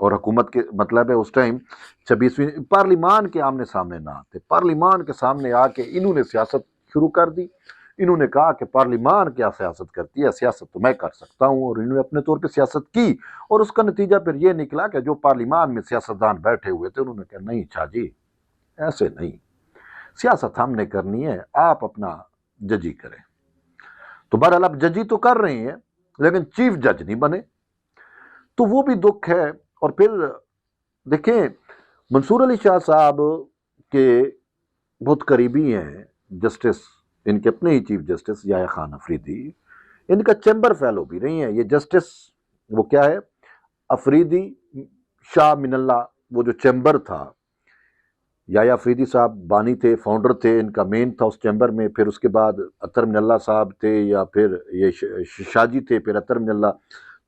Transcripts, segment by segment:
اور حکومت کے مطلب ہے اس ٹائم 26ویں پارلیمان کے آمنے سامنے نہ آتے، پارلیمان کے سامنے آ کے انہوں نے سیاست شروع کر دی۔ انہوں نے کہا کہ پارلیمان کیا سیاست کرتی ہے، سیاست تو میں کر سکتا ہوں، اور انہوں نے اپنے طور پہ سیاست کی، اور اس کا نتیجہ پھر یہ نکلا کہ جو پارلیمان میں سیاستدان بیٹھے ہوئے تھے انہوں نے کہا نہیں شاہ جی ایسے نہیں، سیاست ہم نے کرنی ہے، آپ اپنا ججی کریں۔ تو بہرحال اب ججی تو کر رہے ہیں لیکن چیف جج نہیں بنے، تو وہ بھی دکھ ہے۔ اور پھر دیکھیں منصور علی شاہ صاحب کے بہت قریبی ہیں جسٹس، ان کے اپنے ہی چیف جسٹس یحییٰ خان افریدی، ان کا چیمبر فیلو بھی رہی ہیں یہ جسٹس، وہ کیا ہے افریدی شاہ من اللہ، وہ جو چیمبر تھا، یحییٰ افریدی صاحب بانی تھے، فاؤنڈر تھے، ان کا مین تھا اس چیمبر میں، پھر اس کے بعد اطہر من اللہ صاحب تھے، یا پھر یہ شاہ جی تھے، پھر اطہر من اللہ،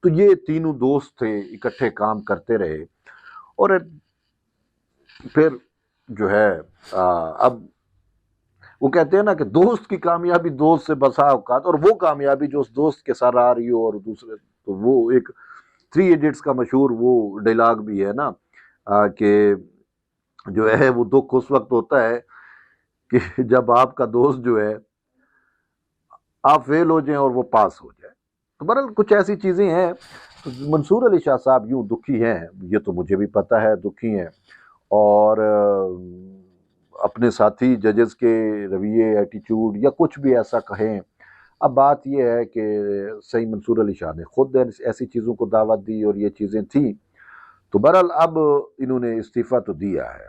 تو یہ تینوں دوست تھے، اکٹھے کام کرتے رہے، اور پھر جو ہے اب وہ کہتے ہیں نا کہ دوست کی کامیابی دوست سے بسا اوقات، اور وہ کامیابی جو اس دوست کے ساتھ آ رہی ہو، اور دوسرے تو وہ ایک 3 ایڈیٹس کا مشہور وہ ڈائلاگ بھی ہے نا کہ جو ہے وہ دکھ اس وقت ہوتا ہے کہ جب آپ کا دوست جو ہے آپ فیل ہو جائیں اور وہ پاس ہو جائے۔ تو بہرحال کچھ ایسی چیزیں ہیں۔ تو منصور علی شاہ صاحب یوں دکھی ہیں، یہ تو مجھے بھی پتہ ہے دکھی ہیں، اور اپنے ساتھی ججز کے رویے، ایٹیچیوڈ یا کچھ بھی ایسا کہیں۔ اب بات یہ ہے کہ صحیح منصور علی شاہ نے خود ایسی چیزوں کو دعوت دی اور یہ چیزیں تھیں، تو بہرحال اب انہوں نے استعفیٰ تو دیا ہے۔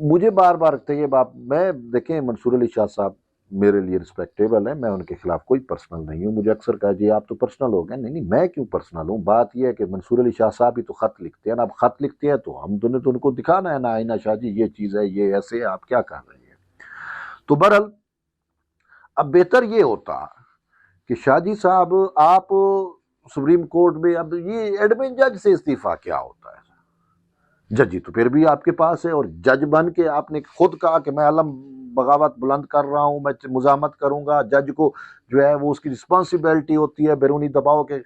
مجھے بار بار یہ بات، میں دیکھیں منصور علی شاہ صاحب میرے لیے رسپیکٹیبل ہے، میں ان کے خلاف کوئی پرسنل نہیں ہوں، مجھے اکثر کہا جی آپ تو پرسنل ہو گئے، نہیں میں کیوں پرسنل ہوں، بات یہ ہے کہ منصور علی شاہ صاحب ہی تو خط لکھتے ہیں نا، اب خط لکھتے ہیں تو ہم تو ان کو دکھانا ہے نا آئینہ شاہ جی یہ چیز ہے، یہ ایسے ہے، آپ کیا کر رہے ہیں۔ تو بہرحال اب بہتر یہ ہوتا کہ شاہ جی صاحب آپ سپریم کورٹ میں، اب یہ ایڈمن جج سے استعفیٰ کیا ہوتا ہے، ججی تو پھر بھی آپ کے پاس ہے، اور جج بن کے آپ نے خود کہا کہ میں علم بغاوت بلند کر رہا ہوں، میں مزاحمت کروں گا، جج کو جو ہے وہ اس کی رسپانسبلٹی ہوتی ہے بیرونی دباؤ کے۔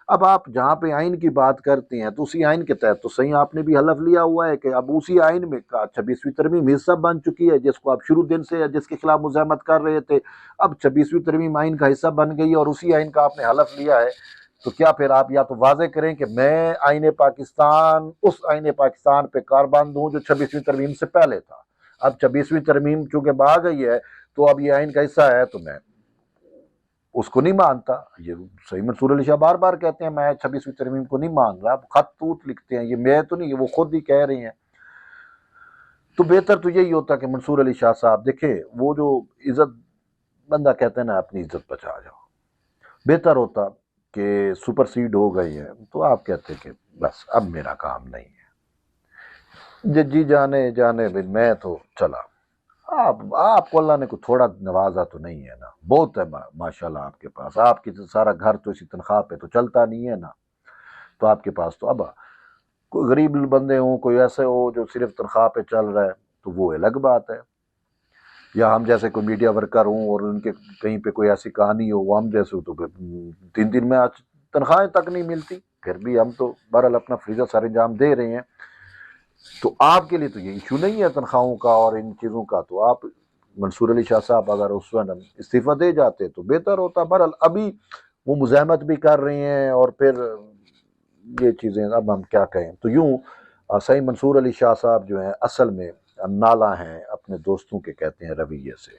اب آپ جہاں پہ آئین کی بات کرتے ہیں تو اسی آئین کے تحت تو صحیح آپ نے بھی حلف لیا ہوا ہے کہ اب اسی آئین میں 26ویں ترمیم حصہ بن چکی ہے، جس کو آپ شروع دن سے جس کے خلاف مزاحمت کر رہے تھے، اب 26ویں ترمیم آئین کا حصہ بن گئی اور اسی آئین کا آپ نے حلف لیا ہے، تو کیا پھر آپ یا تو واضح کریں کہ میں آئین پاکستان اس آئین پاکستان پہ کاربند ہوں جو 26ویں ترمیم سے پہلے تھا، اب 26ویں ترمیم چونکہ آ گئی ہے تو اب یہ آئین کا حصہ ہے تو میں اس کو نہیں مانتا۔ یہ صحیح منصور علی شاہ بار بار کہتے ہیں میں 26ویں ترمیم کو نہیں مان رہا، خط توت لکھتے ہیں، یہ میں تو نہیں، وہ خود ہی کہہ رہی ہیں۔ تو بہتر تو یہی ہوتا کہ منصور علی شاہ صاحب دیکھیں، وہ جو عزت بندہ کہتے ہیں نا اپنی عزت بچا جاؤ، بہتر ہوتا کہ سپر سیڈ ہو گئی ہے تو آپ کہتے کہ بس اب میرا کام نہیں ہے، جی جانے بھی میں تو چلا۔ آپ کو اللہ نے کوئی تھوڑا نوازا تو نہیں ہے نا، بہت ہے ماشاءاللہ آپ کے پاس، آپ کی سارا گھر تو اسی تنخواہ پہ تو چلتا نہیں ہے نا، تو آپ کے پاس تو اب کوئی غریب بندے ہوں، کوئی ایسے ہو جو صرف تنخواہ پہ چل رہا ہے تو وہ الگ بات ہے، یا ہم جیسے کوئی میڈیا ورکر ہوں اور ان کے کہیں پہ کوئی ایسی کہانی ہو، وہ ہم جیسے ہو تو پھر 3 میں تنخواہیں تک نہیں ملتی، پھر بھی ہم تو بہرحال اپنا فریضہ سر انجام دے رہے ہیں۔ تو آپ کے لیے تو یہ ایشو نہیں ہے تنخواہوں کا اور ان چیزوں کا، تو آپ منصور علی شاہ صاحب اگر اس وقت استعفیٰ دے جاتے تو بہتر ہوتا۔ بہرحال ابھی وہ مزاحمت بھی کر رہی ہیں اور پھر یہ چیزیں اب ہم کیا کہیں۔ تو یوں صحیح منصور علی شاہ صاحب جو ہیں اصل میں نالا ہیں اپنے دوستوں کے کہتے ہیں رویے سے۔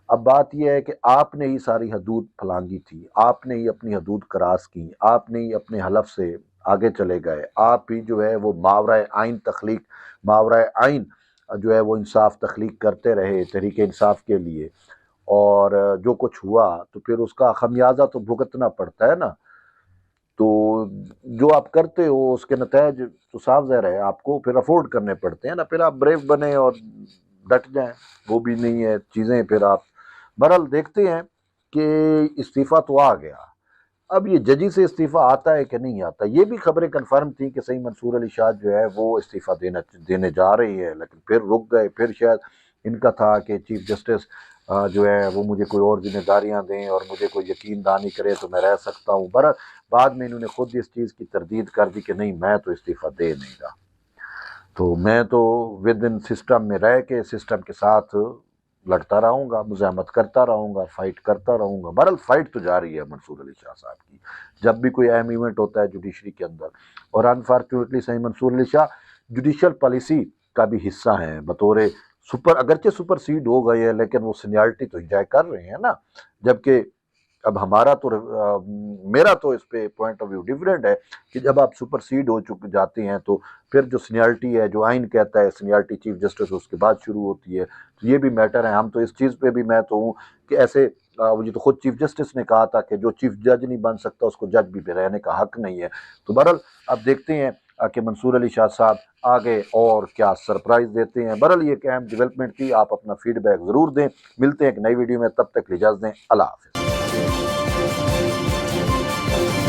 اب بات یہ ہے کہ آپ نے ہی ساری حدود پھلانگی تھی، آپ نے ہی اپنی حدود کراس کی، آپ نے ہی اپنے حلف سے آگے چلے گئے، آپ ہی جو ہے وہ ماورائے آئین جو ہے وہ انصاف تخلیق کرتے رہے تحریک انصاف کے لیے، اور جو کچھ ہوا تو پھر اس کا خمیازہ تو بھگتنا پڑتا ہے نا، تو جو آپ کرتے ہو اس کے نتائج تو صاف ظاہر ہے آپ کو پھر افورڈ کرنے پڑتے ہیں نا، پھر آپ بریو بنے اور ڈٹ جائیں، وہ بھی نہیں ہے چیزیں، پھر آپ بہرحال دیکھتے ہیں کہ استعفیٰ تو آ گیا، اب یہ ججی سے استعفیٰ آتا ہے کہ نہیں آتا، یہ بھی خبریں کنفرم تھیں کہ صحیح منصور علی شاہ جو ہے وہ استعفیٰ دینے جا رہی ہے، لیکن پھر رک گئے، پھر شاید ان کا تھا کہ چیف جسٹس جو ہے وہ مجھے کوئی اور ذمہ داریاں دیں اور مجھے کوئی یقین دہانی کرے تو میں رہ سکتا ہوں۔ بعد میں انہوں نے خود اس چیز کی تردید کر دی کہ نہیں میں تو استعفیٰ دے نہیں رہا، تو میں تو ود ان سسٹم میں رہ کے سسٹم کے ساتھ لڑتا رہوں گا، مزاحمت کرتا رہوں گا، فائٹ کرتا رہوں گا۔ بہرحال فائٹ تو جاری ہے منصور علی شاہ صاحب کی جب بھی کوئی اہم ایونٹ ہوتا ہے جوڈیشری کے اندر، اور انفارچونیٹلی صحیح منصور علی شاہ جوڈیشل پالیسی کا بھی حصہ ہیں بطور اگرچہ سپر سیڈ ہو گئے ہیں لیکن وہ سینیارٹی تو انجوائے کر رہے ہیں نا، جبکہ اب میرا تو اس پہ پوائنٹ آف ویو ڈیفرنٹ ہے کہ جب آپ سپر سیڈ ہو چکے جاتے ہیں تو پھر جو سینیارٹی ہے، جو آئین کہتا ہے سینیارٹی چیف جسٹس اس کے بعد شروع ہوتی ہے، تو یہ بھی میٹر ہے۔ ہم تو اس چیز پہ بھی میں تو ہوں کہ ایسے یہ تو خود چیف جسٹس نے کہا تھا کہ جو چیف جج نہیں بن سکتا اس کو جج بھی رہنے کا حق نہیں ہے۔ تو بہرحال اب دیکھتے ہیں کہ منصور علی شاہ صاحب آگے اور کیا سرپرائز دیتے ہیں۔ بہرحال یہ ایک اہم ڈیولپمنٹ تھی، آپ اپنا فیڈ بیک ضرور دیں۔ ملتے ہیں ایک نئی ویڈیو میں، تب تک اجازت دیں، اللہ حافظ۔